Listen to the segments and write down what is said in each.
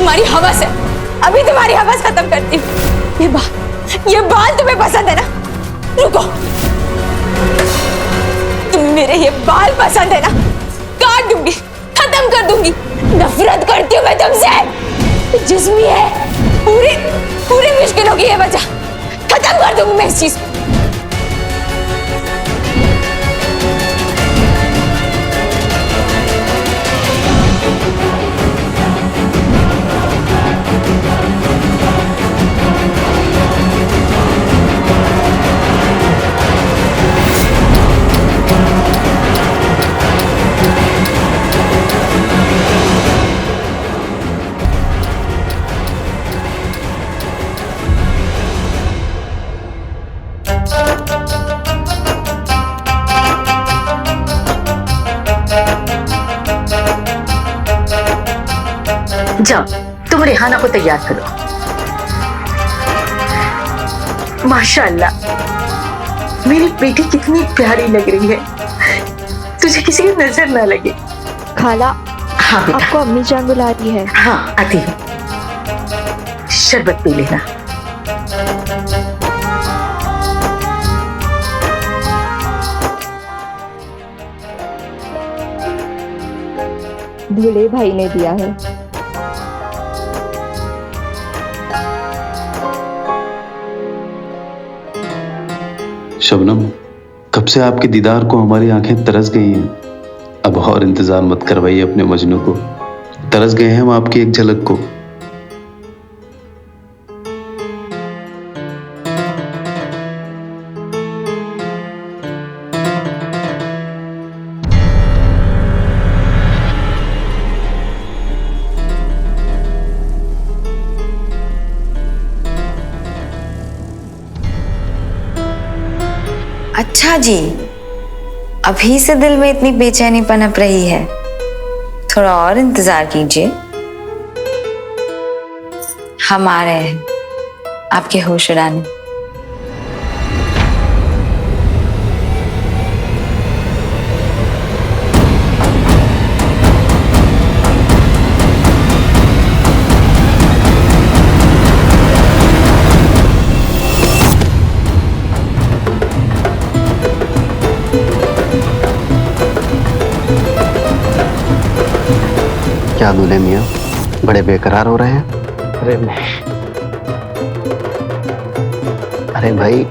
तुम्हारी हवस है, अभी तुम्हारी हवस खत्म करती हूँ। ये बाल तुम्हें पसंद है ना? रुको, तुम्हें मेरे ये बाल पसंद है ना? काट दूंगी, खत्म कर दूंगी। नफरत करती हूँ मैं तुमसे। जिस्मी है, पूरी पूरी मुश्किलों की ये वजह। खत्म कर दूंगी मैं इस चीज को। जाओ, तुम रेहाना को तैयार करो। माशाअल्लाह, मेरी बेटी कितनी प्यारी लग रही है, तुझे किसी की नजर ना लगे। खाला, हाँ बेटा। आपको अम्मी जान बुला रही है। हाँ आती हूँ, शरबत पी लेना। दूल्हे भाई ने दिया है। शबनम, कब से आपके दीदार को हमारी आंखें तरस गई हैं। अब और इंतजार मत करवाइए अपने मजनू को। तरस गए हैं हम आपकी एक झलक को। अच्छा जी, अभी से दिल में इतनी बेचैनी पनप रही है, थोड़ा और इंतजार कीजिए। हम आ रहे हैं आपके होश उड़ाने। क्या दूल्हे मियाँ बड़े बेकरार हो रहे हैं? अरे भाई,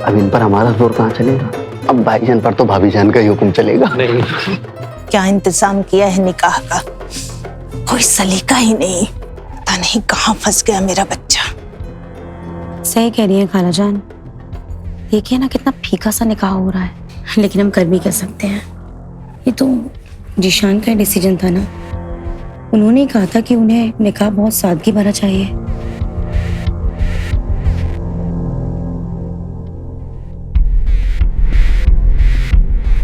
अब इन पर हमारा जोर कहाँ चलेगा? अब भाईजान पर तो भाभीजान का ही हुक्म चलेगा। क्या इंतजाम किया है निकाह का, कोई सलीका ही नहीं। पता नहीं कहाँ फंस गया मेरा बच्चा। सही कह रही है खाला जान, देखिए ना कितना फीका सा निकाह हो रहा है, लेकिन हम कर भी क्या सकते हैं। ये तो जीशान का डिसीजन था ना, उन्होंने कहा था कि उन्हें निकाह बहुत सादगी भरा चाहिए।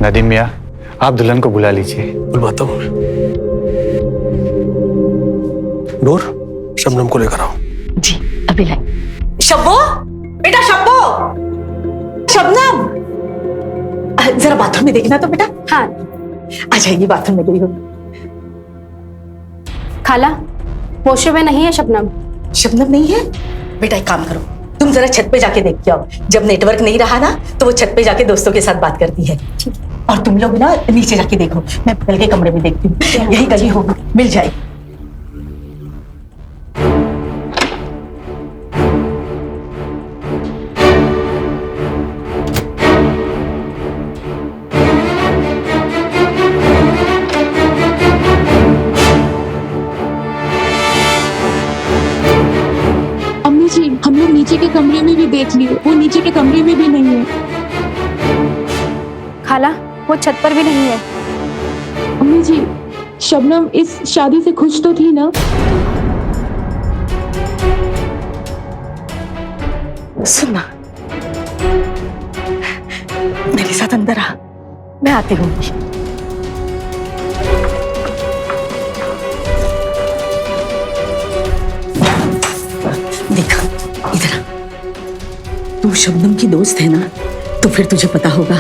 नदीम मियाँ, आप दुल्हन को बुला लीजिए। बुलवाता हूँ मैं। नूर, शबनम को लेकर आओ। जी अभी लाए। शब्बो, बेटा शब्बो, शबनम, जरा बाथरूम में देखना तो बेटा। हाँ, आ जाइए, बाथरूम में गई हो। खाला, होश में नहीं है शबनम। शबनम नहीं है? बेटा एक काम करो, तुम जरा छत पे जाके देख के आओ। जब नेटवर्क नहीं रहा ना तो वो छत पे जाके दोस्तों के साथ बात करती है। और तुम लोग ना नीचे जाके देखो, मैं बगल के कमरे में देखती हूँ, यही गली होगी, मिल जाएगी। जी, हम लोग नीचे के कमरे में भी देख लिए, वो नीचे के कमरे में भी नहीं है। खाला, वो छत पर भी नहीं है। अम्मी जी, शबनम इस शादी से खुश तो थी ना? सुनना, मेरे साथ अंदर आ, मैं आती हूँ। देखा, इधर आ। तू शबनम की दोस्त है ना, तो फिर तुझे पता होगा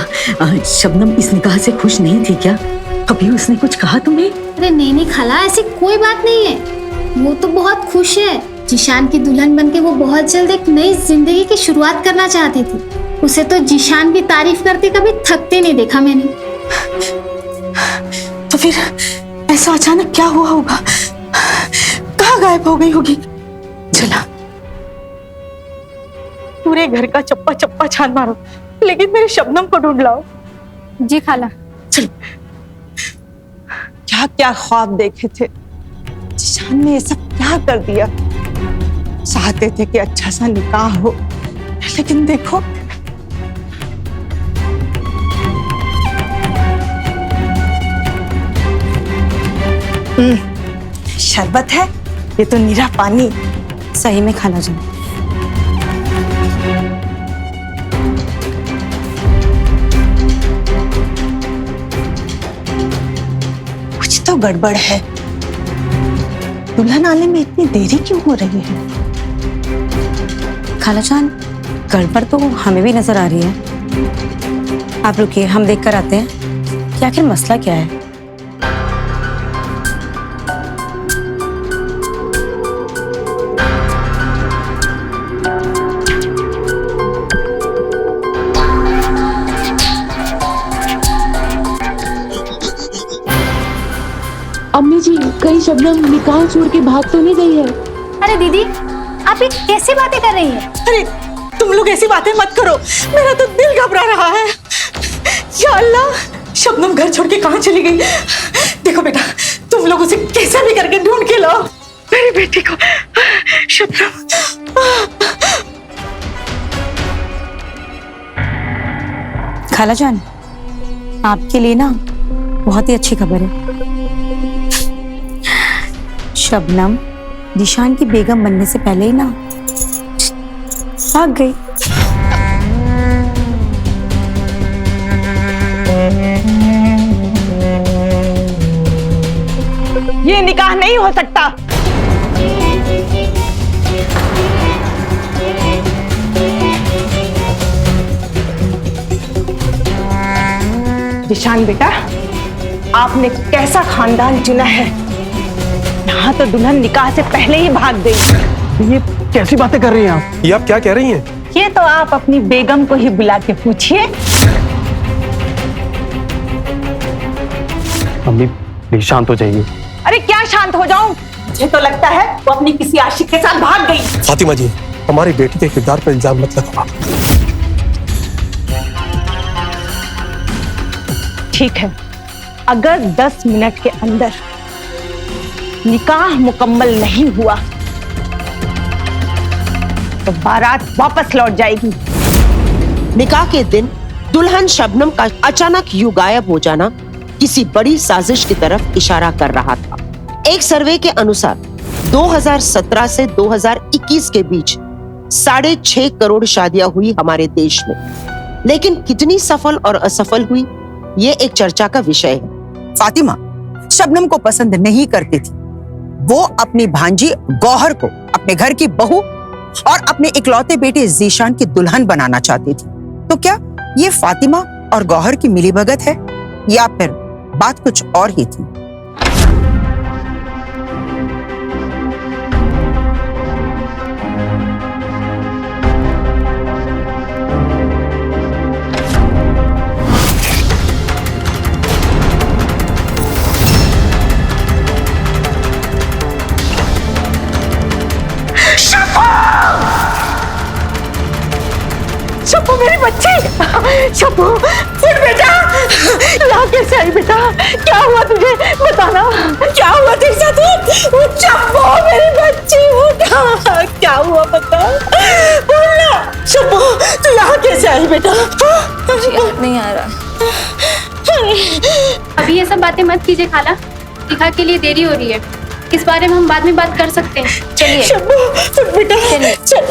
शबनम इस निकाह से खुश नहीं थी क्या? कभी उसने कुछ कहा तुम्हें? अरे नहीं नहीं खाला, ऐसी कोई बात नहीं है। वो तो बहुत खुश है। जिशान की दुल्हन बनके वो बहुत जल्द एक नई जिंदगी की शुरुआत करना चाहती थी। उसे तो जिशान की तारीफ करते कभी थकते नहीं देखा मैंने। तो फिर ऐसा अचानक क्या हुआ होगा? कहाँ गायब हो गई होगी? चला, पूरे घर का चप्पा चप्पा छान मारो, लेकिन मेरे शबनम को ढूंढ लाओ। जी खाला। चलो। क्या क्या ख्वाब देखे थे, जिशान ने ये सब क्या कर दिया। चाहते थे कि अच्छा सा निकाह हो, लेकिन देखो। शरबत है, ये तो नीरा पानी। सही में खाला जान, कुछ तो गड़बड़ है। दुल्हन आने में इतनी देरी क्यों हो रही है? खाला जान, गड़बड़ तो हमें भी नजर आ रही है। आप रुकिए, हम देख कर आते हैं कि आखिर मसला क्या है। अम्मी जी, कहीं शबनम निकाह छोड़ के भाग तो नहीं गई है? अरे दीदी, आप ये कैसी बातें कर रही हैं? अरे तुम लोग ऐसी बातें मत करो, मेरा तो दिल घबरा रहा है। या अल्लाह, शबनम घर छोड़ के कहाँ चली गई? देखो बेटा, तुम लोग उसे कैसे भी करके ढूंढ के लाओ मेरी बेटी को। शबनम। खाला जान, आपके लिए ना बहुत ही अच्छी खबर है। शबनम जिशान की बेगम बनने से पहले ही ना भाग गई। ये निकाह नहीं हो सकता। जिशान बेटा, आपने कैसा खानदान चुना है। यहाँ तो दुल्हन निकाह से पहले ही भाग गई। ये कैसी बातें कर रही हैं आप? ये आप क्या कह रही हैं? ये तो आप अपनी बेगम को ही बुला के पूछिए। अम्मी प्लीज शांत हो जाइए। अरे क्या शांत हो जाऊं? मुझे तो लगता है वो अपनी किसी आशिक के साथ भाग गई। फातिमा जी, हमारी बेटी के किरदार पर इल्जाम मत लगाओ। ठीक है, अगर 10 मिनट के अंदर निकाह मुकम्मल नहीं हुआ तो बारात वापस लौट जाएगी। निकाह के दिन दुल्हन शबनम का अचानक यूं गायब हो जाना किसी बड़ी साजिश की तरफ इशारा कर रहा था। एक सर्वे के अनुसार 2017 से 2021 के बीच 6.5 करोड़ शादियां हुई हमारे देश में, लेकिन कितनी सफल और असफल हुई ये एक चर्चा का विषय है। फातिमा शबनम को पसंद नहीं करती थी। वो अपनी भांजी गौहर को अपने घर की बहू और अपने इकलौते बेटे जीशान की दुल्हन बनाना चाहती थी। तो क्या ये फातिमा और गौहर की मिलीभगत है या फिर बात कुछ और ही थी? शब्बू मेरी बच्ची, शब्बू उठ बेटा। यहाँ कैसे आई बेटा? क्या हुआ तुझे? बताना, क्या हुआ तेरे साथ? शब्बू मेरी बच्ची, उठ। क्या हुआ बता, बोलना। शब्बू तू यहाँ कैसे आई बेटा? नहीं आ रहा। अभी ये सब बातें मत कीजिए खाला, निकाह के लिए देरी हो रही है। इस बारे में हम बाद में बात कर सकते हैं। चलिए शब्बू उठ बेटा, चल।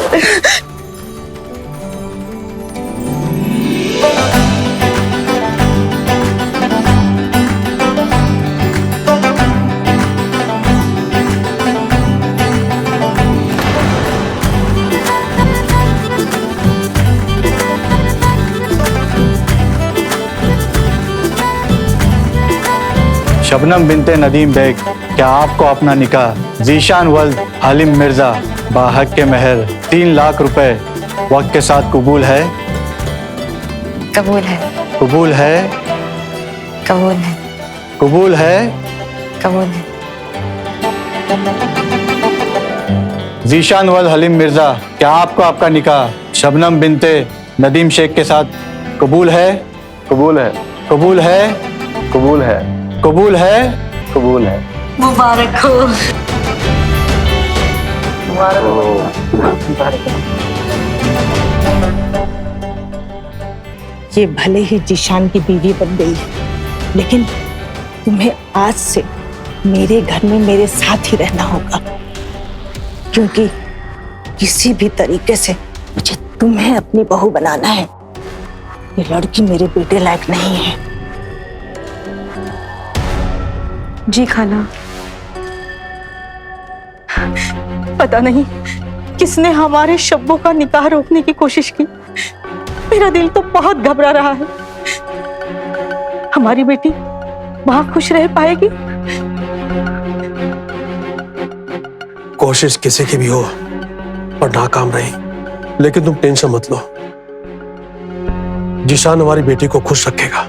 शबनम बिनते नदीम बेग क्या आपको अपना निकाह जीशान वल्द हलीम मिर्जा बाहक के महर 3 लाख रुपए वक्त के साथ कबूल है? कबूल है। कबूल है? कबूल है। कबूल है? कबूल है। जीशान वल्द हलीम मिर्जा, क्या आपको आपका निकाह शबनम बिनते नदीम शेख के साथ कबूल है? कबूल है। कबूल है? कबूल है। कबूल है? कबूल है। मुबारक हो। मुबारक हो। ये भले ही जीशान की बीवी बन गई है, लेकिन तुम्हें आज से मेरे घर में मेरे साथ ही रहना होगा, क्योंकि किसी भी तरीके से मुझे तुम्हें अपनी बहू बनाना है। ये लड़की मेरे बेटे लायक नहीं है। जी खाला। पता नहीं किसने हमारे शब्बों का निकाह रोकने की कोशिश की। मेरा दिल तो बहुत घबरा रहा है। हमारी बेटी वहां खुश रह पाएगी? कोशिश किसी की भी हो और नाकाम रही, लेकिन तुम टेंशन मत लो, जीशान हमारी बेटी को खुश रखेगा।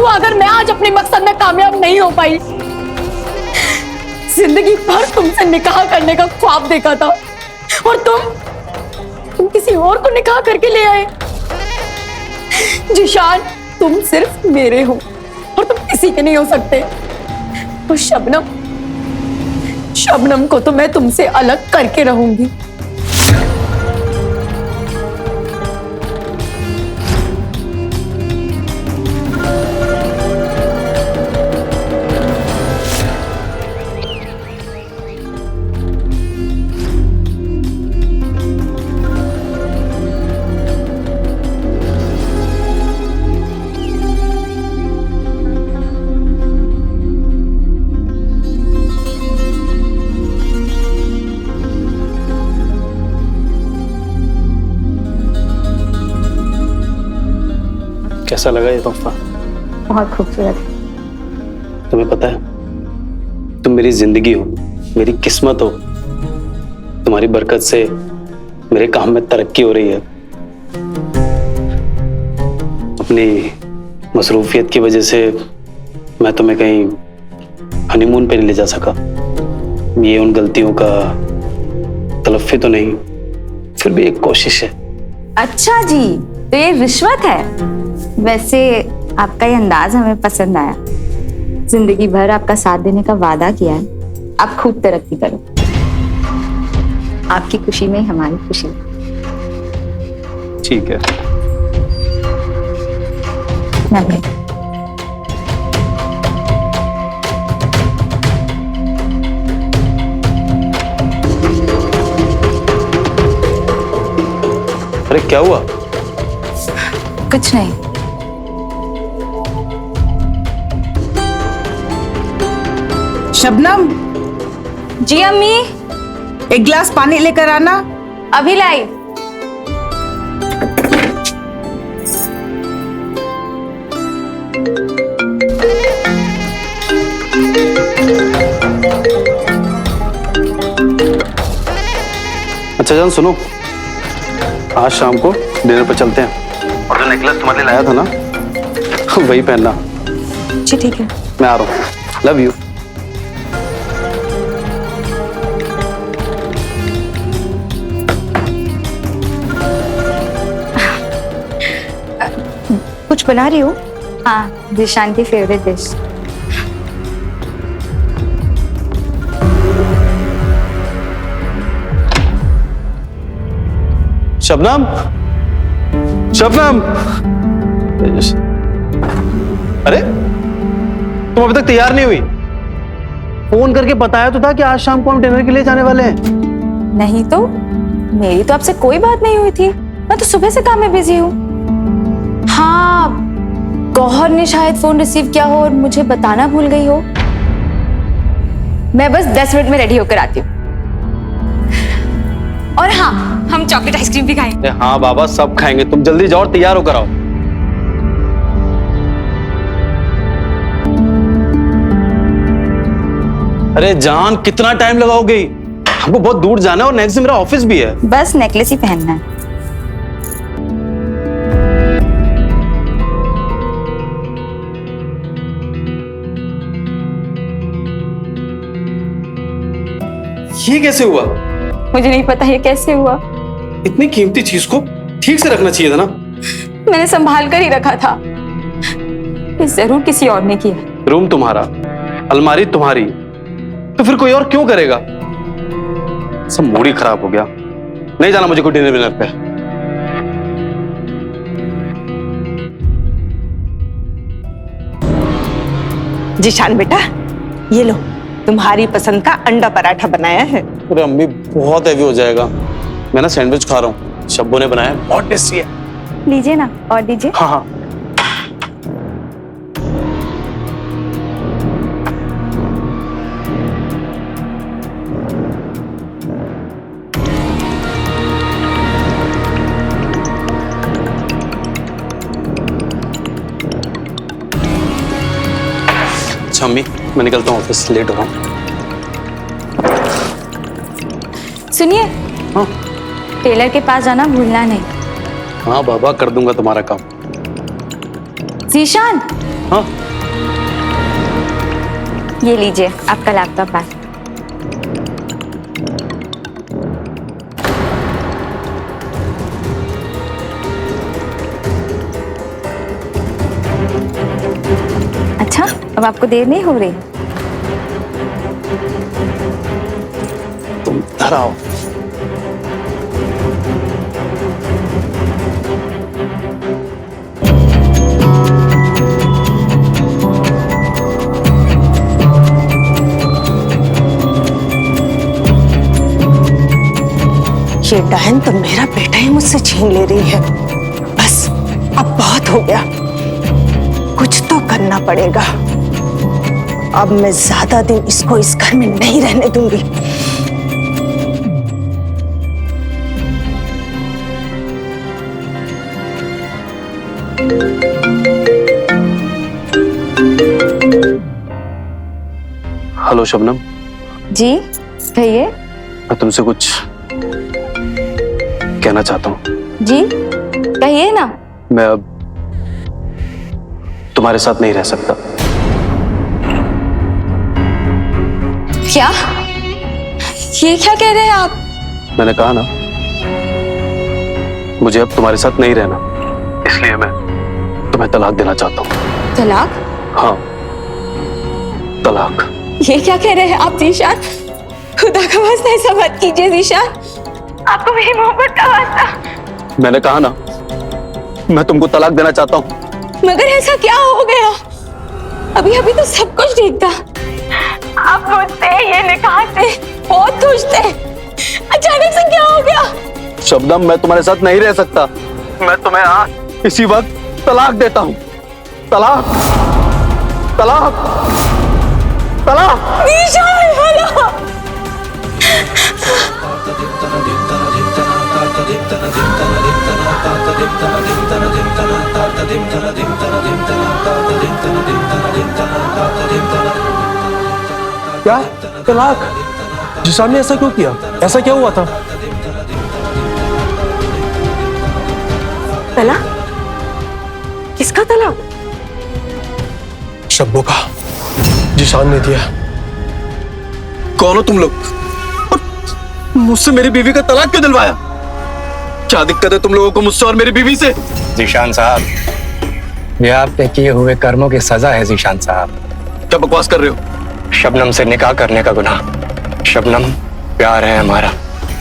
अगर मैं आज अपने मकसद में कामयाब नहीं हो पाई, जिंदगी भर तुमसे निकाह करने का ख्वाब देखा था और तुम किसी और को निकाह करके ले आए। जीशान, तुम सिर्फ मेरे हो और तुम किसी के नहीं हो सकते। और शबनम को तो मैं तुमसे अलग करके रहूंगी। कैसा लगा ये तोहफा? बहुत खूबसूरत। तुम्हें पता है, तुम मेरी जिंदगी हो, मेरी किस्मत हो। तुम्हारी बरकत से मेरे काम में तरक्की हो रही है। अपनी मसरूफियत की वजह से मैं तुम्हें कहीं हनीमून पे नहीं ले जा सका। ये उन गलतियों का तलफ़ी तो नहीं, फिर भी एक कोशिश है। अच्छा जी, तो ये रिश्वत है? वैसे आपका ये अंदाज हमें पसंद आया। जिंदगी भर आपका साथ देने का वादा किया है। आप खूब तरक्की करो। आपकी खुशी में हमारी खुशी। ठीक है। अरे क्या हुआ? कुछ नहीं। शबनम। जी अम्मी। एक गिलास पानी लेकर आना। अभी लाई। अच्छा जान सुनो, आज शाम को डिनर पर चलते हैं और जो नेकलेस तुम्हारे लिए लाया था ना, वही पहनना। जी ठीक है। मैं आ रहा हूँ। Love you. कुछ बना रही हो? हाँ, जीशान की फेवरेट डिश। शबनम, शबनम, अरे तुम अभी तक तैयार नहीं हुई? फोन करके बताया तो था कि आज शाम को हम डिनर के लिए जाने वाले हैं। नहीं तो मेरी तो आपसे कोई बात नहीं हुई थी, मैं तो सुबह से काम में बिजी हूँ। हाँ, गौहर ने शायद फोन रिसीव किया हो और मुझे बताना भूल गई हो। मैं बस 10 मिनट में रेडी होकर आती हूँ। और हाँ, हम चॉकलेट आइसक्रीम भी खाएंगे। हाँ बाबा, सब खाएंगे, तुम जल्दी जाओ और तैयार होकर आओ। अरे जान, कितना टाइम लगाओगे? हमको बहुत दूर जाना है और नेक्स्ट दिन मेरा ऑफिस भी है। बस नेकलेस ही पहनना है। ये कैसे हुआ? मुझे नहीं पता ये कैसे हुआ। इतनी कीमती चीज को ठीक से रखना चाहिए था ना। मैंने संभाल कर ही रखा था। ये जरूर किसी और ने किया। रूम तुम्हारा, अलमारी तुम्हारी, तो फिर कोई और क्यों करेगा? सब मूड ही खराब हो गया। नहीं जाना मुझे कोई डिनर विनर पे। जीशान बेटा, ये लो तुम्हारी पसंद का अंडा पराठा बनाया है। अरे अम्मी, बहुत हैवी हो जाएगा। मैं ना सैंडविच खा रहा हूँ, शब्बू ने बनाया, बहुत टेस्टी है। लीजिए ना, और दीजिए। हाँ हाँ। अच्छा अम्मी, मैं निकलता हूँ, ऑफिस लेट हो रहा हूँ। सुनिए, हाँ टेलर के पास जाना भूलना नहीं। हाँ बाबा, कर दूंगा तुम्हारा काम। जीशान, हाँ ये लीजिए आपका लैपटॉप है। अच्छा, अब आपको देर नहीं हो रही? तुम इधर आओ। ये बहन तो मेरा बेटा ही मुझसे छीन ले रही है। बस अब बहुत हो गया, कुछ तो करना पड़ेगा। अब मैं ज्यादा दिन इसको इस घर में नहीं रहने दूंगी। हेलो शबनम। जी कहिए। मैं तुमसे कुछ कहना चाहता हूँ। जी कहिए ना। मैं अब तुम्हारे साथ नहीं रह सकता। क्या? ये क्या कह रहे हैं आप? मैंने कहा ना, मुझे अब तुम्हारे साथ नहीं रहना, इसलिए मैं तुम्हें तलाक देना चाहता हूँ। तलाक? हाँ, तलाक। ये क्या कह रहे हैं आप जीशान? खुदा का वास्ता ऐसा मत कीजिए जीशान, आपको मेरी मोहब्बत का वास्ता। मैंने कहा ना, मैं तुमको तलाक देना चाहता हूँ। मगर ऐसा क्या हो गया? अभी अभी तो सब कुछ ठीक था। आप मुझसे ये निकाह से बहुत खुश थे, अचानक से क्या हो गया? शबनम, मैं तुम्हारे साथ नहीं रह सकता। मैं तुम्हें आज इसी वक्त तलाक देता हूँ। तलाक, तलाक, तलाक। क्या तलाक? जिशान ने ऐसा क्यों किया? ऐसा क्या हुआ था? तलाक? किसका तलाक? शब्बू का। जिशान ने दिया। कौन हो तुम लोग? मुझसे मेरी बीवी का तलाक क्यों दिलवाया? क्या दिक्कत है तुम लोगों को मुझसे और मेरी बीवी से? जीशान साहब, ये आपने किए हुए कर्मों की सजा है। जीशान साहब, क्या बकवास कर रहे हो? शबनम से निकाह करने का गुनाह। शबनम प्यार है हमारा,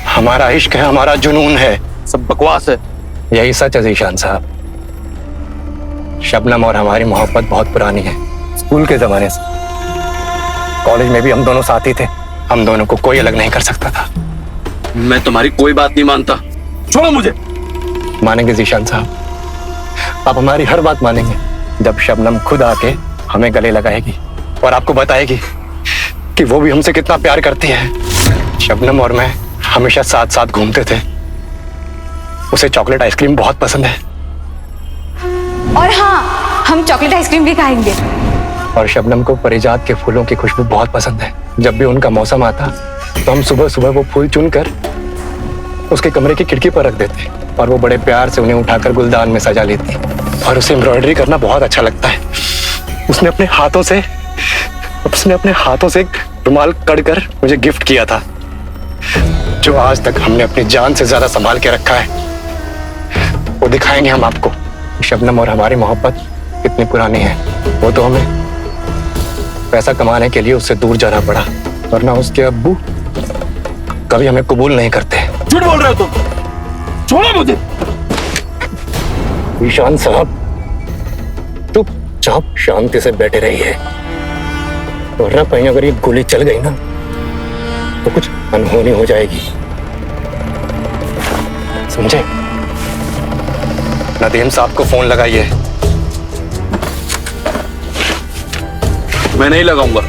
हमारा इश्क है, हमारा जुनून है। सब बकवास है। यही सच है जीशान साहब। शबनम और हमारी मोहब्बत बहुत पुरानी है, स्कूल के जमाने से। कॉलेज में भी हम दोनों साथी थे, हम दोनों को कोई अलग नहीं कर सकता था। मैं तुम्हारी कोई बात नहीं मानता, छोड़ो मुझे। मानेंगे जीशान साहब, आप हमारी हर बात मानेंगे जब शबनम खुद आके हमें गले लगाएगी और आपको बताएगी कि वो भी हमसे कितना प्यार करती है। शबनम और मैं हमेशा साथ साथ घूमते थे, उसे चॉकलेट आइसक्रीम बहुत पसंद है। और हाँ, हम चॉकलेट आइसक्रीम भी खाएंगे। और शबनम को परिजात के फूलों की खुशबू बहुत पसंद है। जब भी उनका मौसम आता तो हम सुबह सुबह वो फूल चुनकर उसके कमरे की खिड़की पर रख देते और वो बड़े प्यार से उन्हें उठाकर गुलदान में सजा लेती। और उसे एम्ब्रॉयडरी करना बहुत अच्छा लगता है। उसने अपने हाथों से एक रुमाल कड़कर मुझे गिफ्ट किया था, जो आज तक हमने अपनी जान से ज्यादा संभाल के रखा है। वो दिखाएंगे हम आपको। शबनम और हमारी मोहब्बत कितनी पुरानी है। वो तो हमें पैसा कमाने के लिए उससे दूर जाना पड़ा, वरना उसके अब्बू कभी हमें कबूल नहीं करते। झूठ बोल रहे हो तुम, छोड़ो मुझे। ईशान साहब, चुपचाप शांति से बैठे रहिए, वरना कहीं अगर ये गोली चल गई ना तो कुछ अनहोनी हो जाएगी, समझे? नदीम साहब को फोन लगाइए। मैं नहीं लगाऊंगा।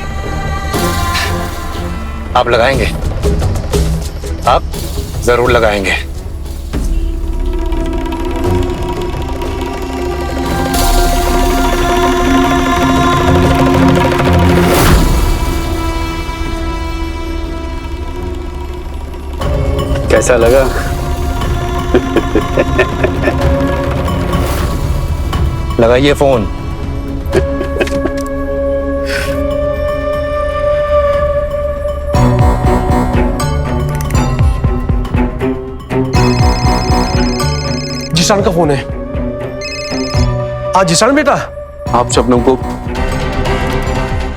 आप लगाएंगे? आप जरूर लगाएंगे। कैसा लगा? लगाइए फोन। जिशान का फोन है। हाँ जिशान बेटा। आप शबनम को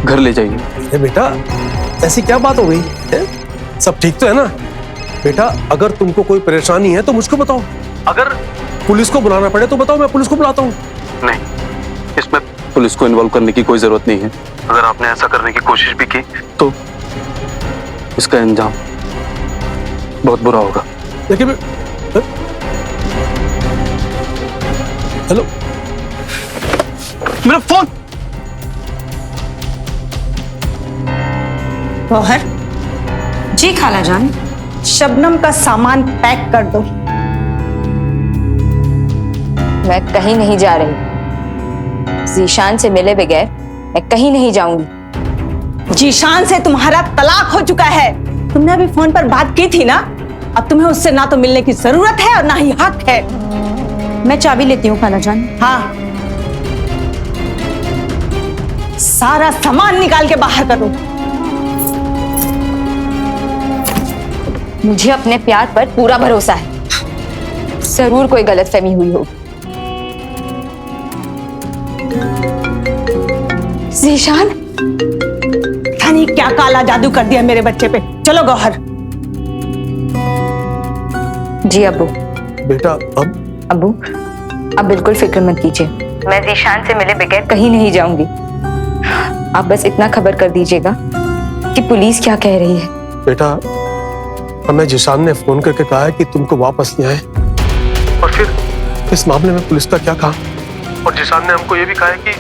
घर ले जाइए। अरे बेटा, ऐसी क्या बात हो गई है? सब ठीक तो है ना बेटा? अगर तुमको कोई परेशानी है तो मुझको बताओ, अगर पुलिस को बुलाना पड़े तो बताओ, मैं पुलिस को बुलाता हूँ। नहीं, इसमें पुलिस को इन्वॉल्व करने की कोई जरूरत नहीं है। अगर आपने ऐसा करने की कोशिश भी की तो इसका अंजाम बहुत बुरा होगा। देखिए, हेलो, मेरा फोन। गौहर जी खालाजान। शबनम का सामान पैक कर दो। मैं कहीं नहीं जा रही। जीशान से मिले बगैर मैं कहीं नहीं जाऊंगी। जीशान से तुम्हारा तलाक हो चुका है। तुमने अभी फोन पर बात की थी ना, अब तुम्हें उससे ना तो मिलने की जरूरत है और ना ही हक है। मैं चाबी लेती हूँ खालाजान। हाँ, सारा सामान निकाल के बाहर करो। मुझे अपने प्यार पर पूरा भरोसा है। जरूर कोई गलतफहमी हुई हो। जीशान, पता नहीं क्या काला जादू कर दिया मेरे बच्चे पे। चलो गौहर। जी अब्बू। बेटा अब्बू, आप बिल्कुल फिक्र मत कीजिए। मैं जीशान से मिले बगैर कहीं नहीं जाऊंगी। आप बस इतना खबर कर दीजिएगा कि पुलिस क्या कह रही है। बेटा, हमें जिशान ने फोन करके कहा है कि तुमको वापस नहीं आए, और फिर इस मामले में पुलिस का क्या कहा? और जिशान ने हमको ये भी कहा है कि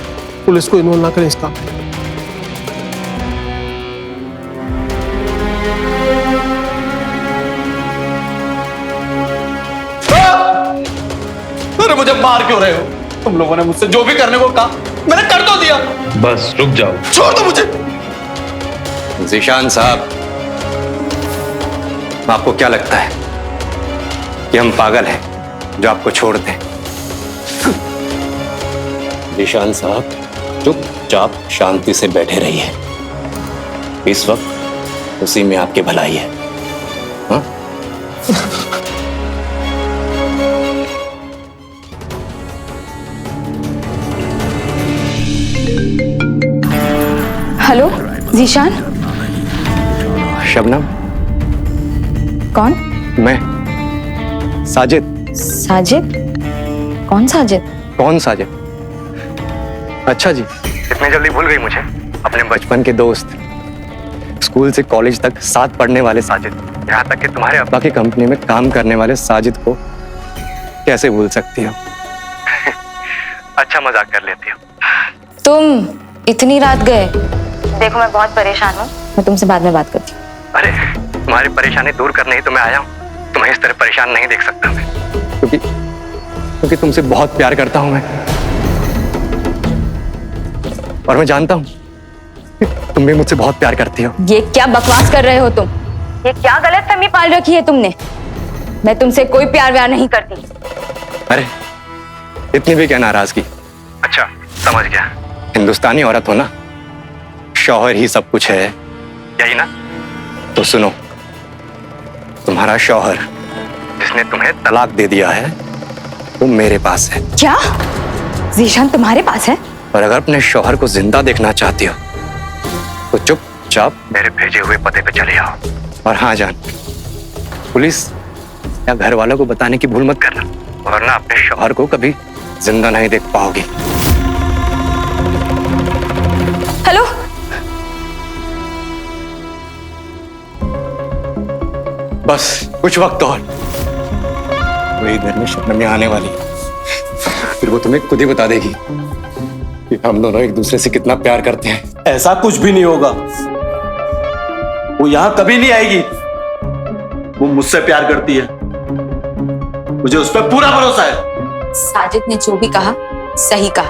पुलिस को इन्वॉल्व ना करें इस काम में। अरे मुझे मार क्यों रहे हो? तुम लोगों ने मुझसे जो भी करने को कहा मैंने कर तो दिया। बस रुक जाओ, छोड़ दो मुझे। जीशान साहब, आपको क्या लगता है कि हम पागल हैं जो आपको छोड़ दें? जीशान साहब, चुपचाप शांति से बैठे रहिए। इस वक्त उसी में आपकी भलाई है। हाँ? हेलो जीशान। शबनम। कौन? मैं साजिद। साजिद? कौन साजिद? कौन साजिद? अच्छा जी, इतनी जल्दी भूल गई मुझे? अपने बचपन के दोस्त स्कूल से कॉलेज तक साथ पढ़ने वाले साजिद, यहाँ तक कि तुम्हारे अब्बा की कंपनी में काम करने वाले साजिद को कैसे भूल सकती हो? अच्छा मजाक कर लेती हो। तुम इतनी रात गए? देखो मैं बहुत परेशान हूँ, मैं तुमसे बाद में बात करती हूँ। अरे तुम्हारी परेशानी दूर करने ही तो मैं आया हूँ, तुम्हें इस तरह परेशान नहीं देख सकता मैं, क्योंकि तुमसे बहुत प्यार करता हूँ मैं, और मैं जानता हूँ तुम भी मुझसे बहुत प्यार करती हो। ये क्या बकवास कर रहे हो तुम? ये क्या गलतफहमी पाल रखी है तुमने? मैं तुमसे कोई प्यार व्यार नहीं करती। अरे इतनी भी क्या नाराजगी? अच्छा समझ गया, हिंदुस्तानी औरत हो ना, शौहर ही सब कुछ है, यही ना? तो सुनो, तुम्हारा शौहर जिसने तुम्हें तलाक दे दिया है वो मेरे पास है। क्या? जीशान तुम्हारे पास है? और अगर अपने शौहर को जिंदा देखना चाहती हो तो चुपचाप मेरे भेजे हुए पते पे चले आओ। और हाँ जान, पुलिस या घर वालों को बताने की भूल मत करना, वरना अपने शौहर को कभी जिंदा नहीं देख पाओगी। हेलो, बस कुछ वक्त और वही घर में शबनम आने वाली, फिर वो तुम्हें खुद ही बता देगी कि हम दोनों एक दूसरे से कितना प्यार करते हैं। ऐसा कुछ भी नहीं होगा, वो यहां कभी नहीं आएगी। वो मुझसे प्यार करती है, मुझे उस पर पूरा भरोसा है। साजिद ने जो भी कहा सही कहा।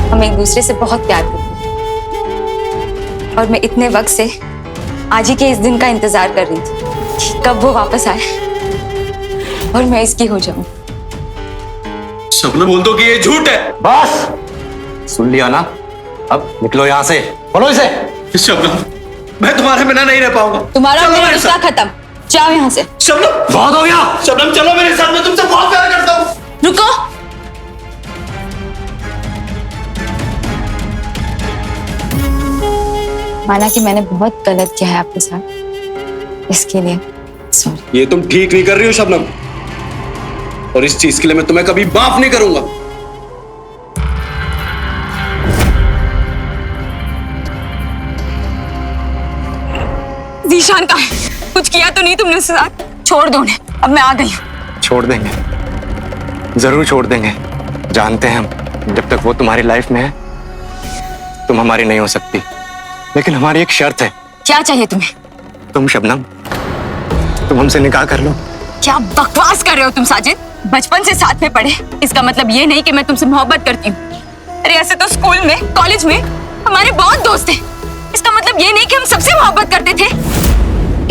हम एक दूसरे से बहुत प्यार करते हैं और मैं इतने वक्त से आज ही के इस दिन का इंतजार कर रही थी कि कब वो वापस आए और मैं इसकी हो जाऊं। शबनम बोल दो कि ये झूठ है। बस सुन लिया ना, अब निकलो यहाँ से, बोलो इसे। शबनम, मैं तुम्हारे बिना नहीं रह पाऊंगा। तुम्हारा रिश्ता खत्म, जाओ यहाँ से। शबनम बहुत हो गया। शबनम चलो मेरे साथ, मैं तुमसे बहुत प्यार करता हूँ। रुको, माना कि मैंने बहुत गलत किया है आपके साथ, इसके लिए सॉरी। ये तुम ठीक नहीं कर रही हो शबनम, और इस चीज के लिए मैं तुम्हें कभी माफ नहीं करूंगा। जीशान का कुछ किया तो नहीं तुमने उसके साथ? छोड़ दो उन्हें, अब मैं आ गई हूँ। छोड़ देंगे, जरूर छोड़ देंगे। जानते हैं हम, जब तक वो तुम्हारी लाइफ में है तुम हमारी नहीं हो सकती, लेकिन हमारी एक शर्त है। क्या चाहिए तुम्हें? तुम शबनम, तुम हमसे निकाह कर लो। क्या बकवास कर रहे हो तुम साजिद? बचपन से साथ में पढ़े, इसका मतलब ये नहीं कि मैं तुमसे मोहब्बत करती हूँ। अरे ऐसे तो स्कूल में, कॉलेज में हमारे बहुत दोस्त हैं, इसका मतलब ये नहीं कि हम सबसे मोहब्बत करते थे।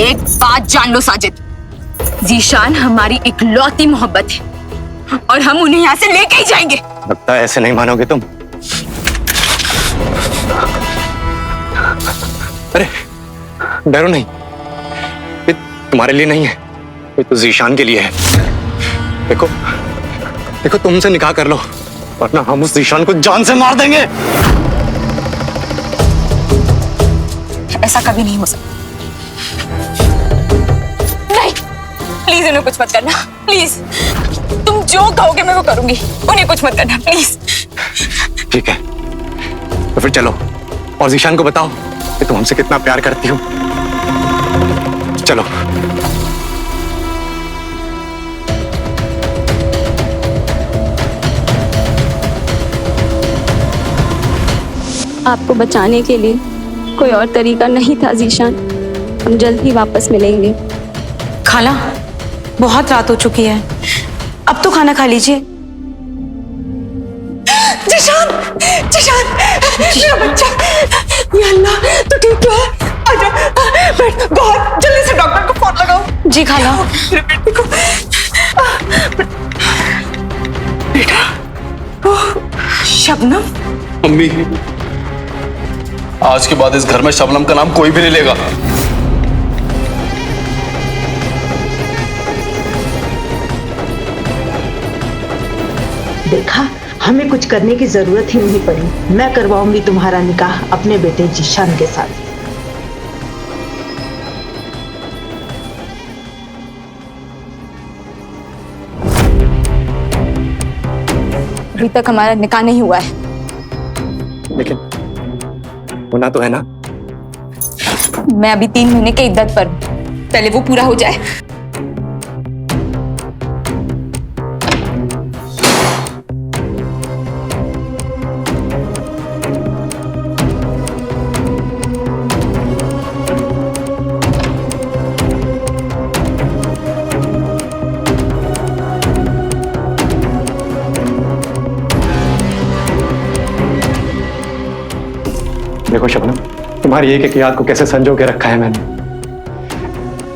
एक बात जान लो साजिद, जीशान हमारी इकलौती मोहब्बत है और हम उन्हें यहाँ से लेके ही जाएंगे। लगता है ऐसे नहीं मानोगे तुम। अरे डरो नहीं, ये तुम्हारे लिए नहीं है, ये तो जीशान के लिए है। देखो देखो, तुमसे निकाह कर लो, वरना हम उस जीशान को जान से मार देंगे। ऐसा कभी नहीं हो सकता। नहीं, प्लीज उन्हें कुछ मत करना, प्लीज। तुम जो कहोगे मैं वो करूंगी, उन्हें कुछ मत करना प्लीज। ठीक है, तो फिर चलो और जीशान को बताओ कि तुम हमसे कितना प्यार करती हो। चलो। आपको बचाने के लिए कोई और तरीका नहीं था जीशान, हम जल्द ही वापस मिलेंगे। खाला, बहुत रात हो चुकी है, अब तो खाना खा लीजिए। जिशान, जिशान, मेरा बच्चा, या अल्लाह, तू ठीक तो है? आजा, बैठ, गौर, जल्दी से डॉक्टर को फोन लगाओ। जी खाला। मेरे बेटे को, बेटा, ओह, शबनम। अम्मी, आज के बाद इस घर में शबनम का नाम कोई भी नहीं लेगा। देखा, हमें कुछ करने की जरूरत ही नहीं पड़ी। मैं करवाऊंगी तुम्हारा निकाह अपने बेटे जीशान के साथ। अभी तक हमारा निकाह नहीं हुआ है। लेकिन होना तो है ना। मैं अभी 3 महीने के इद्दत पर हूं, पहले वो पूरा हो जाए। देखो शबनम, तुम्हारी एक एक याद को कैसे संजो के रखा है मैंने।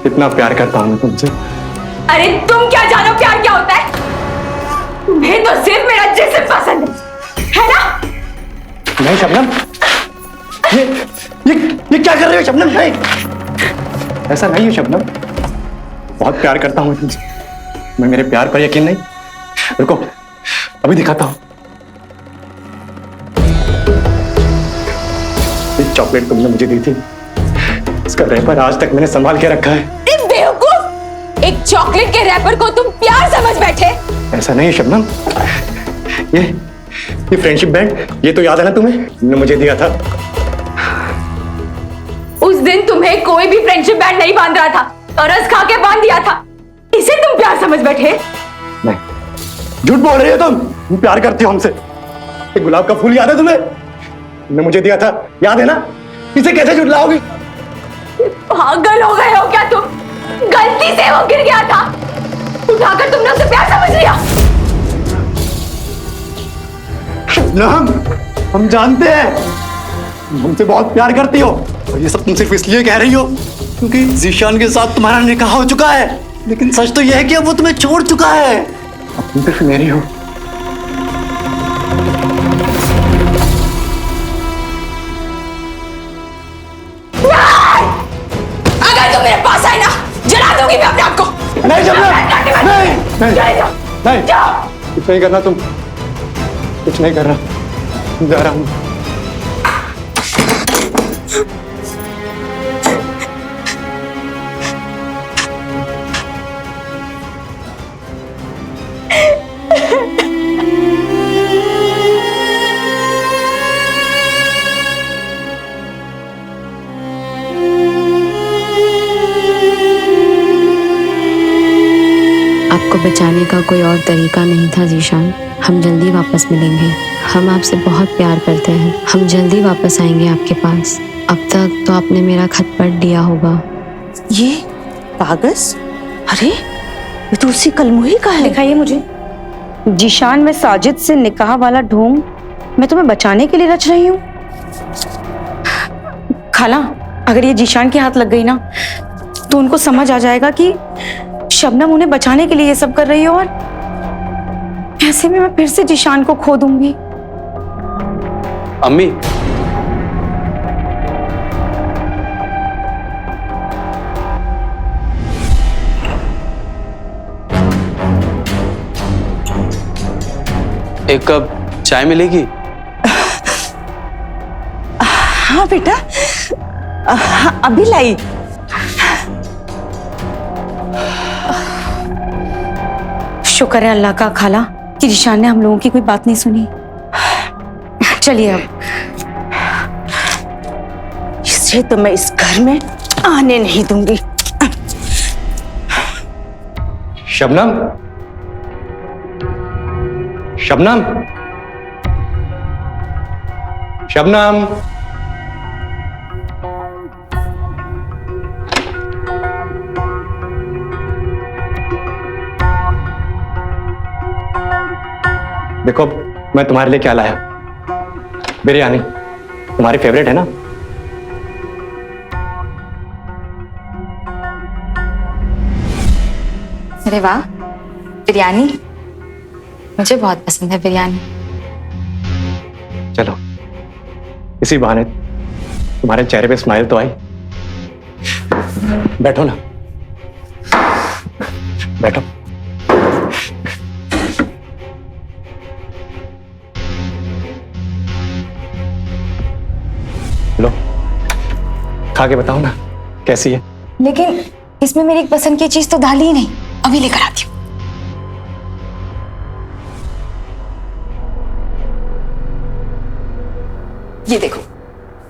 इतना प्यार करता हूं मैं तुमसे। अरे तुम क्या जानो प्यार क्या होता है? तुम्हें तो सिर्फ मेरा जिस्म पसंद है ना? नहीं शबनम, ये क्या कर रहे हो शबनम? नहीं, ऐसा नहीं है शबनम। बहुत प्यार करता हूं मैं तुमसे। मैं मेरे प्यार पर यकीन नहीं? रुको, अभी दिखाता हूं। ये चॉकलेट तुमने मुझे दी थी, इसका रैपर आज तक मैंने संभाल के रखा है। बेवकूफ, एक चॉकलेट के रैपर को तुम प्यार समझ बैठे? ऐसा नहीं है शबनम। ये फ्रेंडशिप बैंड, ये तो याद है ना तुम्हें? तुमने मुझे दिया था। उस दिन तुम्हें कोई भी फ्रेंडशिप बैंड नहीं बांध रहा था, तरस खा के बांध दिया था। इसे तुम प्यार समझ बैठे? नहीं, झूठ बोल रही हो तुम प्यार करती हो हमसे। ये गुलाब का फूल याद है तुम्हें? तुमने मुझे दिया था, याद है ना? इसे कैसे झुठलाओगी? पागल हो गए हो क्या तुम? गलती से वो गिर गया था, उठाकर तुमने उसे प्यार समझ लिया। शबनम, हम जानते हैं तुम हमसे बहुत प्यार करती हो, और ये सब तुम सिर्फ इसलिए कह रही हो क्योंकि जीशान के साथ तुम्हारा निकाह हो चुका है। लेकिन सच तो यह है कि अब वो तुम्हें छोड़ चुका है। अब तुम सिर्फ मेरी हो। अगर तुम मेरे पास आए ना, जला दूंगी मैं अपने आप को। नहीं शबनम, नहीं, कुछ नहीं करना, तुम कुछ नहीं कर रहा, जा रहा हूं। आपको बचाने का कोई और तरीका नहीं था जीशान। हम जल्दी वापस मिलेंगे। हम आपसे बहुत प्यार करते हैं। हम जल्दी वापस आएंगे आपके पास। अब तक तो आपने मेरा खत पढ़ लिया होगा। ये कागज? अरे ये तो उसी कलमुही का है। दिखाइए मुझे। जीशान में साजिद से निकाह वाला ढोंग मैं तुम्हें बचाने के लिए रच रही हूँ। खाला, अगर ये जीशान के हाथ लग गई ना तो उनको समझ आ जाएगा कि शबनम उन्हें बचाने के लिए ये सब कर रही है, और ऐसे में मैं फिर से जीशान को खो दूंगी। अम्मी, एक कप चाय मिलेगी? हाँ बेटा, हाँ, अभी लाई। शुक्र है अल्लाह का खाला कि जीशान ने हम लोगों की कोई बात नहीं सुनी। चलिए अब। इसे तो मैं इस घर में आने नहीं दूंगी। शबनम, शबनम, शबनम, देखो मैं तुम्हारे लिए क्या लाया। बिरयानी तुम्हारी फेवरेट है ना? अरे वाह, बिरयानी मुझे बहुत पसंद है बिरयानी। चलो इसी बहाने तुम्हारे चेहरे पे स्माइल तो आई। बैठो ना, बैठो। लो, खा के बताओ ना कैसी है। लेकिन इसमें मेरी एक पसंद की चीज तो डाली ही नहीं। अभी लेकर आती हूँ। ये देखो,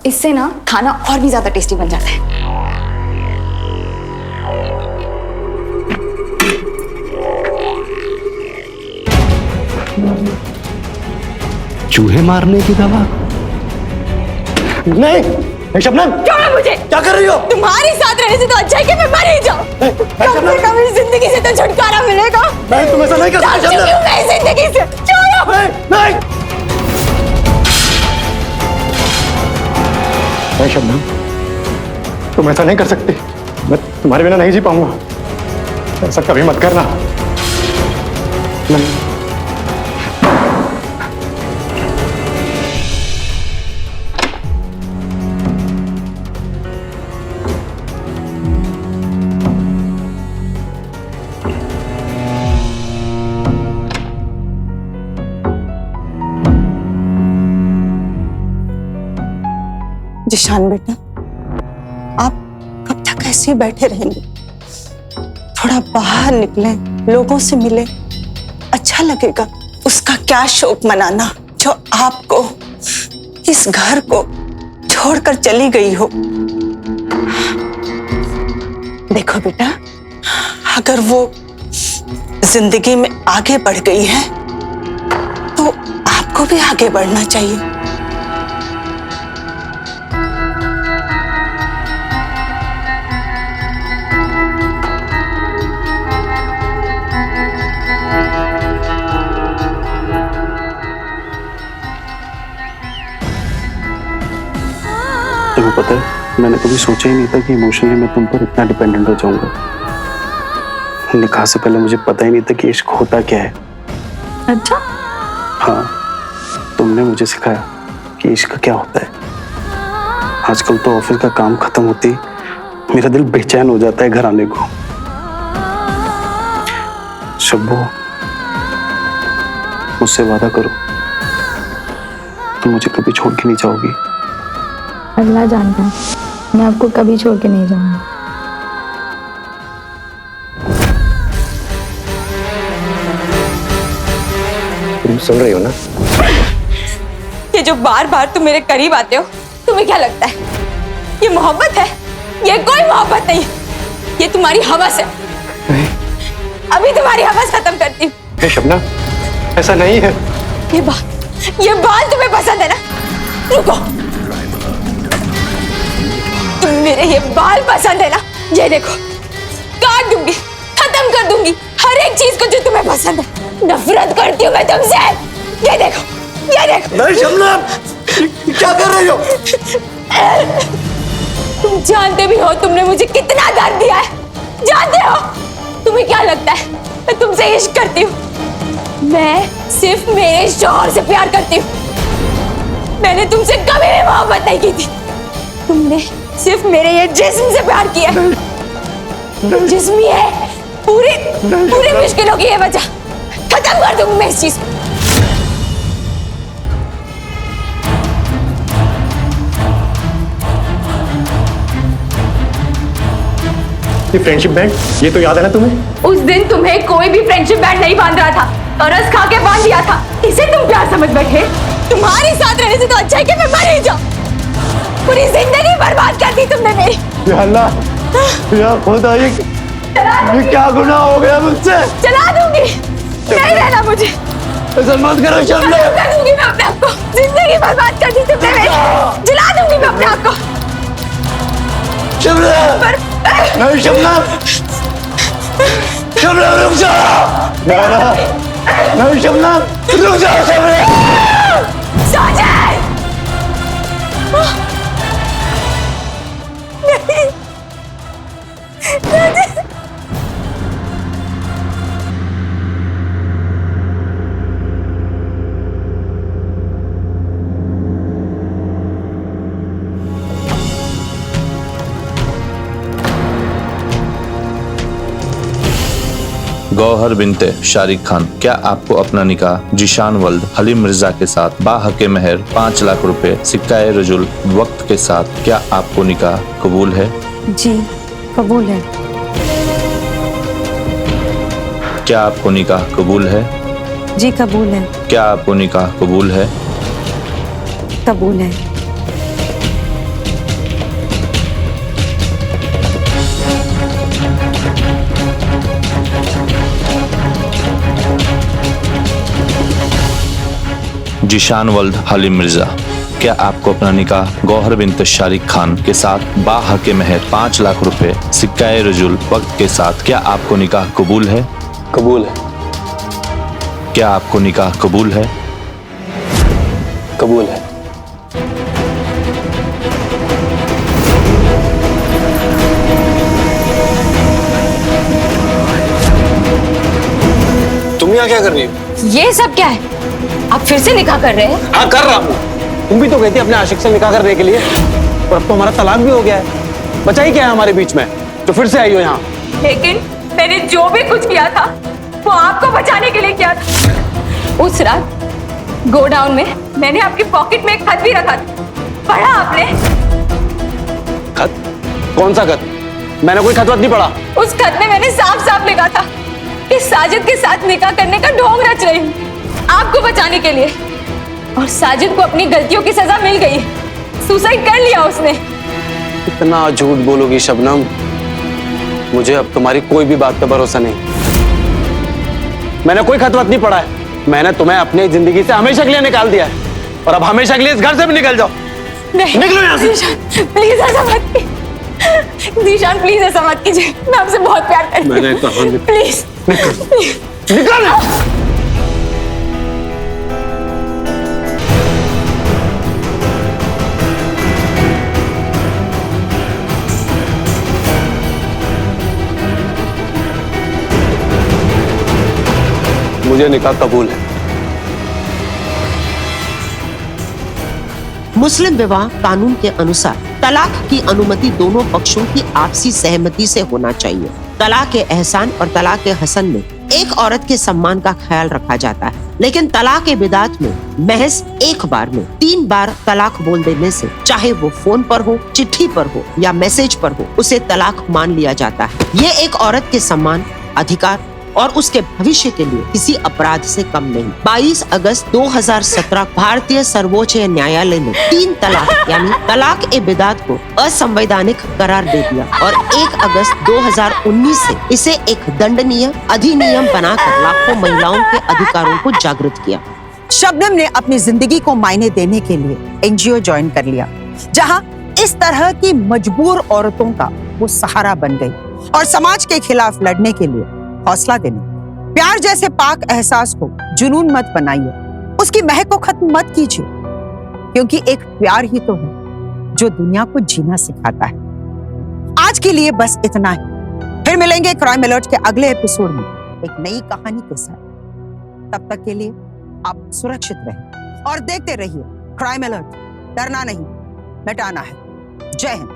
इससे ना खाना और भी ज्यादा टेस्टी बन जाता है। चूहे मारने की दवा? नहीं शबनम, छोड़ो मुझे। क्या कर रही हो? तुम्हारे साथ रहने से तो अच्छा है कि मैं मर ही जाऊं। कम से कम इस जिंदगी से तो छुटकारा मिलेगा। नहीं, तुम ऐसा नहीं कर सकते। चल चुकी हूं मैं इस जिंदगी से। छोड़ो। नहीं शबनम, तुम ऐसा नहीं कर सकती। मैं तुम्हारे बिना नहीं जी पाऊंगा। ऐसा कभी मत करना। नहीं। जिशान बेटा, आप कब तक ऐसे ही बैठे रहेंगे? थोड़ा बाहर निकले, लोगों से मिले, अच्छा लगेगा। उसका क्या शौक मनाना जो आपको, इस घर को छोड़कर चली गई हो। देखो बेटा, अगर वो जिंदगी में आगे बढ़ गई है तो आपको भी आगे बढ़ना चाहिए। तुम्हें पता है, मैंने कभी सोचा ही नहीं था कि इमोशनली मैं तुम पर इतना डिपेंडेंट हो जाऊंगा। निकाह से पहले मुझे पता ही नहीं था कि इश्क होता क्या है। अच्छा? हाँ, तुमने मुझे सिखाया कि इश्क क्या होता है। आजकल तो ऑफिस का काम खत्म होते ही मेरा दिल बेचैन हो जाता है घर आने को। शब्बू, मुझसे वादा करो, तुम मुझे कभी छोड़ के नहीं जाओगी। अल्लाह जानता है, मैं आपको कभी छोड़ के नहीं जाऊंगा। तुम सुन रही हो ना? ये जो बार बार तुम मेरे करीब आते हो, तुम्हें क्या लगता है ये मोहब्बत है? ये कोई मोहब्बत नहीं, ये तुम्हारी हवस है। अभी तुम्हारी हवस खत्म करती हूँ। शबनम, ऐसा नहीं है। ये बाल तुम्हें पसंद है ना? रुको, तुम मेरे ये बाल पसंद है ना? ये देखो, काट दूंगी, खत्म कर दूंगी हर एक चीज को जो तुम्हें पसंद है। नफरत करती हूँ मैं तुमसे। ये देखो, ये देखो। नहीं शबनम, क्या कर रही हो? तुम जानते भी हो तुमने मुझे कितना दर्द दिया है, जानते हो? तुम्हें क्या लगता है मैं तुमसे इश्क करती हूँ? मैं सिर्फ मेरे शौहर से प्यार करती हूँ। मैंने तुमसे कभी भी मोहब्बत नहीं की थी। तुमने सिर्फ मेरे ये जिस्म से प्यार किया। तुम जिस्मी है, पूरी मुश्किलों की ये वजह। खत्म कर दूंगी मैं इस चीज को। ये फ्रेंडशिप बैंड, ये तो याद है ना तुम्हें? उस दिन तुम्हें कोई भी फ्रेंडशिप बैंड नहीं बांध रहा था, तरस खा के बांध दिया था। इसे तुम प्यार समझ बैठे। तुम्हारे साथ रहने से तो अच्छा है कि मैं मर ही जाऊं। पूरी जिंदगी बर्बाद कर दी तुमने मेरी। या अल्लाह, या खुदा, ये क्या गुनाह हो गया मुझसे? जला दूंगी, नहीं रहना मुझे। ऐसा मत करो शबनम। कर दूंगी मैं अपने आप को। जिंदगी बर्बाद कर दी तुमने मेरी। जला दूंगी मैं अपने आप को। शबनम, नहीं शबनम, शबनम रुक जाओ। नहीं शबनम, रुक जाओ शबनम। साजिद! नहीं। गौहर बिनते शारिक खान, क्या आपको अपना निकाह जिशान वल्द हलीम मिर्जा के साथ बाहके मेहर 5 लाख रुपए सिक्काए रजुल वक्त के साथ, क्या आपको निकाह कबूल है? जी कबूल है। क्या आपको निकाह कबूल है? जी कबूल है। क्या आपको निकाह कबूल है? कबूल है। जीशान वल्द हलीम मिर्जा, क्या आपको अपना निकाह गौहर बिन्त शारिक खान के साथ बाहके महर 5 लाख रुपए सिक्काए रजुल वक्त के साथ, क्या आपको निकाह कबूल है? कबूल है। क्या आपको निकाह कबूल है? कबूल है। तुम यहाँ क्या कर रही हो? ये सब क्या है? आप फिर से निकाह कर रहे हैं? हाँ कर रहा हूँ। तुम भी तो गई थी अपने आशिक से निकाह करने के लिए, और अब तो हमारा तलाक भी हो गया है। बचा ही क्या है हमारे बीच में तो फिर से आई हो यहाँ? लेकिन मैंने जो भी कुछ किया था वो आपको बचाने के लिए किया था। उस रात गोडाउन में मैंने आपकी पॉकेट में एक खत भी रखा था, पढ़ा आपने? खत? कौन सा खत? मैंने कोई खत नहीं पढ़ा। उस खत में मैंने साफ साफ लिखा था कि साजिद के साथ निकाह करने का ढोंग रच रही हूँ आपको बचाने के लिए, और साजिद को अपनी गलतियों की सजा मिल गई, सुसाइड कर लिया उसने। इतना झूठ बोलोगी शबनम, मुझे अब तुम्हारी कोई भी बात पे भरोसा नहीं। मैंने कोई खतवत नहीं पढ़ा है। मैंने तुम्हें अपनी जिंदगी से हमेशा के लिए निकाल दिया है, और अब हमेशा के लिए इस घर से भी निकल जाओ। नहीं, निकलो यहाँ से। जीशान प्लीज ऐसा मत कीजिए। जीशान प्लीज ऐसा मत कीजिए, मैं आपसे बहुत प्यार करती हूँ। मैंने कहा प्लीज निकल। मुझे निकाह कबूल है। मुस्लिम विवाह कानून के अनुसार तलाक की अनुमति दोनों पक्षों की आपसी सहमति से होना चाहिए। तलाक के एहसान और तलाक के हसन में एक औरत के सम्मान का ख्याल रखा जाता है, लेकिन तलाक के बिदात में महज एक बार में 3 बार तलाक बोल देने से, चाहे वो फोन पर हो, चिट्ठी पर हो या मैसेज पर हो, उसे तलाक मान लिया जाता है। ये एक औरत के सम्मान, अधिकार और उसके भविष्य के लिए किसी अपराध से कम नहीं। 22 अगस्त 2017 भारतीय सर्वोच्च न्यायालय ने 3 तलाक यानी तलाक ए बिदात को असंवैधानिक करार दे दिया और 1 अगस्त 2019 से इसे एक दंडनीय अधिनियम बनाकर लाखों महिलाओं के अधिकारों को जागृत किया। शबनम ने अपनी जिंदगी को मायने देने के लिए एनजीओ ज्वाइन कर लिया, जहां इस तरह की मजबूर औरतों का वो सहारा बन गई और समाज के खिलाफ लड़ने के लिए हौसला देने। प्यार जैसे पाक एहसास को जुनून मत बनाइए, उसकी महक को खत्म मत कीजिए, क्योंकि एक प्यार ही तो है जो दुनिया को जीना सिखाता है। आज के लिए बस इतना ही। फिर मिलेंगे क्राइम अलर्ट के अगले एपिसोड में एक नई कहानी के साथ। तब तक के लिए आप सुरक्षित रहें और देखते रहिए क्राइम अलर्ट। डरना नहीं, मिटाना है। जय हिंद।